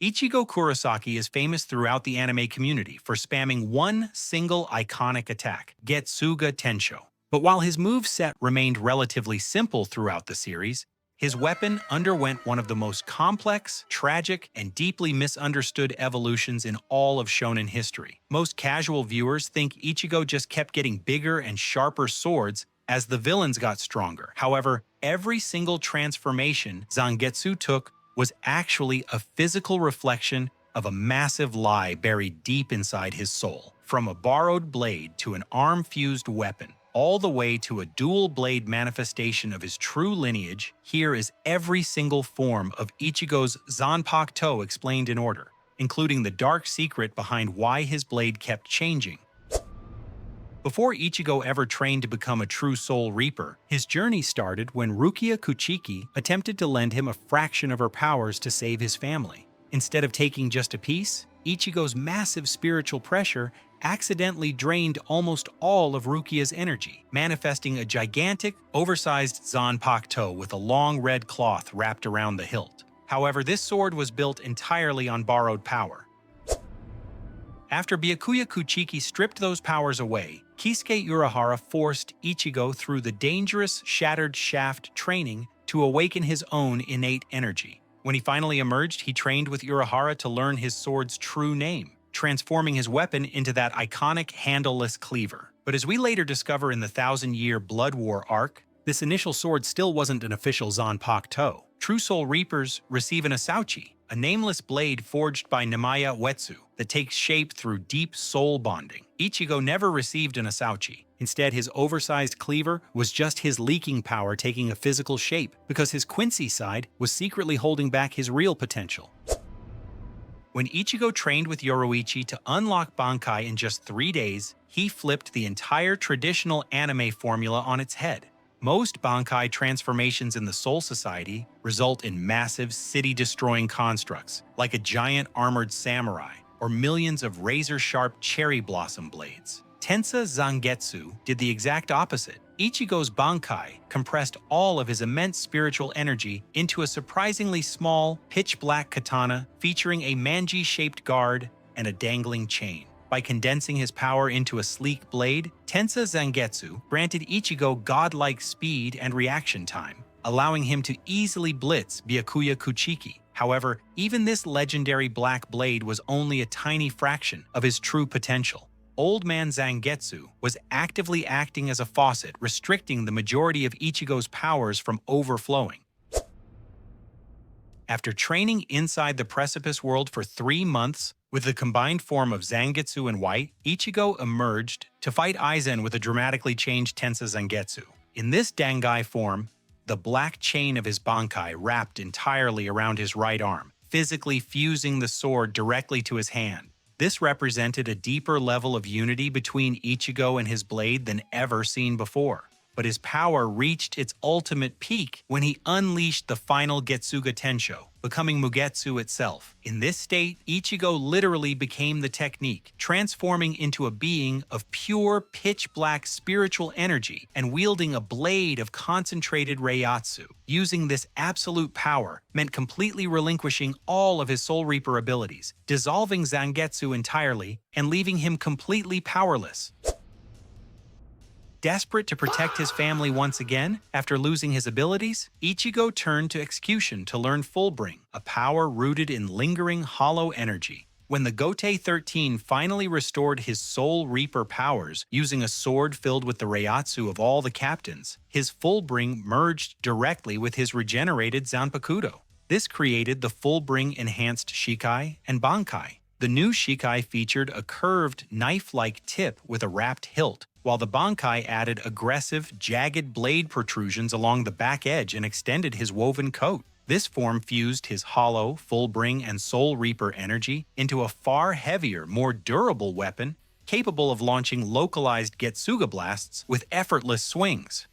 Ichigo Kurosaki is famous throughout the anime community for spamming one single iconic attack, Getsuga Tensho. But while his moveset remained relatively simple throughout the series, his weapon underwent one of the most complex, tragic, and deeply misunderstood evolutions in all of shonen history. Most casual viewers think Ichigo just kept getting bigger and sharper swords as the villains got stronger. However, every single transformation Zangetsu took was actually a physical reflection of a massive lie buried deep inside his soul. From a borrowed blade to an arm-fused weapon, all the way to a dual-blade manifestation of his true lineage, here is every single form of Ichigo's Zanpakuto explained in order, including the dark secret behind why his blade kept changing. Before Ichigo ever trained to become a true Soul Reaper, his journey started when Rukia Kuchiki attempted to lend him a fraction of her powers to save his family. Instead of taking just a piece, Ichigo's massive spiritual pressure accidentally drained almost all of Rukia's energy, manifesting a gigantic, oversized Zanpakuto with a long red cloth wrapped around the hilt. However, this sword was built entirely on borrowed power. After Byakuya Kuchiki stripped those powers away, Kisuke Urahara forced Ichigo through the dangerous Shattered Shaft training to awaken his own innate energy. When he finally emerged, he trained with Urahara to learn his sword's true name, transforming his weapon into that iconic handleless cleaver. But as we later discover in the 1000-year Blood War arc, this initial sword still wasn't an official Zanpakuto. True Soul Reapers receive an Asauchi, a nameless blade forged by Nimaya Uetsu that takes shape through deep soul bonding. Ichigo never received an Asauchi. Instead, his oversized cleaver was just his leaking power taking a physical shape because his Quincy side was secretly holding back his real potential. When Ichigo trained with Yoruichi to unlock Bankai in just 3 days, he flipped the entire traditional anime formula on its head. Most Bankai transformations in the Soul Society result in massive, city-destroying constructs, like a giant armored samurai or millions of razor-sharp cherry blossom blades. Tensa Zangetsu did the exact opposite. Ichigo's Bankai compressed all of his immense spiritual energy into a surprisingly small, pitch-black katana featuring a manji-shaped guard and a dangling chain. By condensing his power into a sleek blade, Tensa Zangetsu granted Ichigo godlike speed and reaction time, allowing him to easily blitz Byakuya Kuchiki. However, even this legendary black blade was only a tiny fraction of his true potential. Old Man Zangetsu was actively acting as a faucet, restricting the majority of Ichigo's powers from overflowing. After training inside the Precipice World for 3 months, with the combined form of Zangetsu and White, Ichigo emerged to fight Aizen with a dramatically changed Tensa Zangetsu. In this Dangai form, the black chain of his Bankai wrapped entirely around his right arm, physically fusing the sword directly to his hand. This represented a deeper level of unity between Ichigo and his blade than ever seen before. But his power reached its ultimate peak when he unleashed the final Getsuga Tensho, becoming Mugetsu itself. In this state, Ichigo literally became the technique, transforming into a being of pure pitch-black spiritual energy and wielding a blade of concentrated Reiatsu. Using this absolute power meant completely relinquishing all of his Soul Reaper abilities, dissolving Zangetsu entirely and leaving him completely powerless. Desperate to protect his family once again, after losing his abilities, Ichigo turned to execution to learn Fullbring, a power rooted in lingering hollow energy. When the Gotei 13 finally restored his Soul Reaper powers using a sword filled with the Reiatsu of all the captains, his Fullbring merged directly with his regenerated Zanpakuto. This created the Fullbring enhanced Shikai and Bankai. The new Shikai featured a curved, knife-like tip with a wrapped hilt, while the Bankai added aggressive, jagged blade protrusions along the back edge and extended his woven coat. This form fused his hollow, Fullbring, and Soul Reaper energy into a far heavier, more durable weapon, capable of launching localized Getsuga blasts with effortless swings.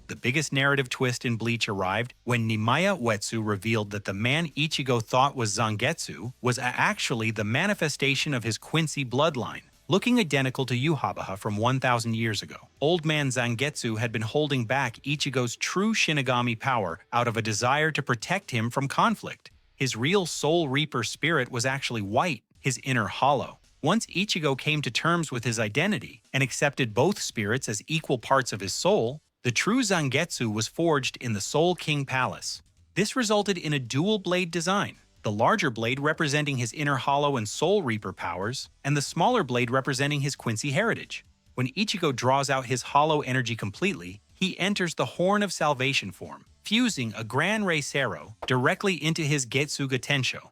The biggest narrative twist in Bleach arrived when Nimaya Uetsu revealed that the man Ichigo thought was Zangetsu was actually the manifestation of his Quincy bloodline, looking identical to Yhwach from 1,000 years ago. Old Man Zangetsu had been holding back Ichigo's true Shinigami power out of a desire to protect him from conflict. His real Soul Reaper spirit was actually white, his inner hollow. Once Ichigo came to terms with his identity and accepted both spirits as equal parts of his soul, the true Zangetsu was forged in the Soul King Palace. This resulted in a dual blade design, the larger blade representing his inner hollow and Soul Reaper powers, and the smaller blade representing his Quincy heritage. When Ichigo draws out his hollow energy completely, he enters the Horn of Salvation form, fusing a Gran Rei Sero directly into his Getsuga Tensho.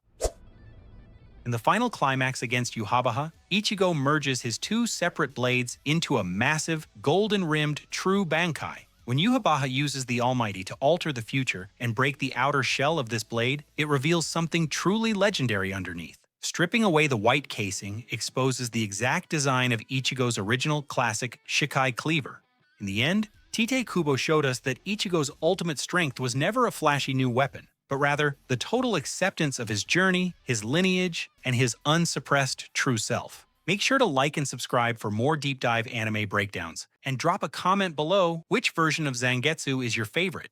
In the final climax against Yhwach, Ichigo merges his two separate blades into a massive, golden-rimmed true Bankai. When Yhwach uses the Almighty to alter the future and break the outer shell of this blade, it reveals something truly legendary underneath. Stripping away the white casing exposes the exact design of Ichigo's original classic Shikai cleaver. In the end, Tite Kubo showed us that Ichigo's ultimate strength was never a flashy new weapon, but rather the total acceptance of his journey, his lineage, and his unsuppressed true self. Make sure to like and subscribe for more deep dive anime breakdowns, and drop a comment below which version of Zangetsu is your favorite.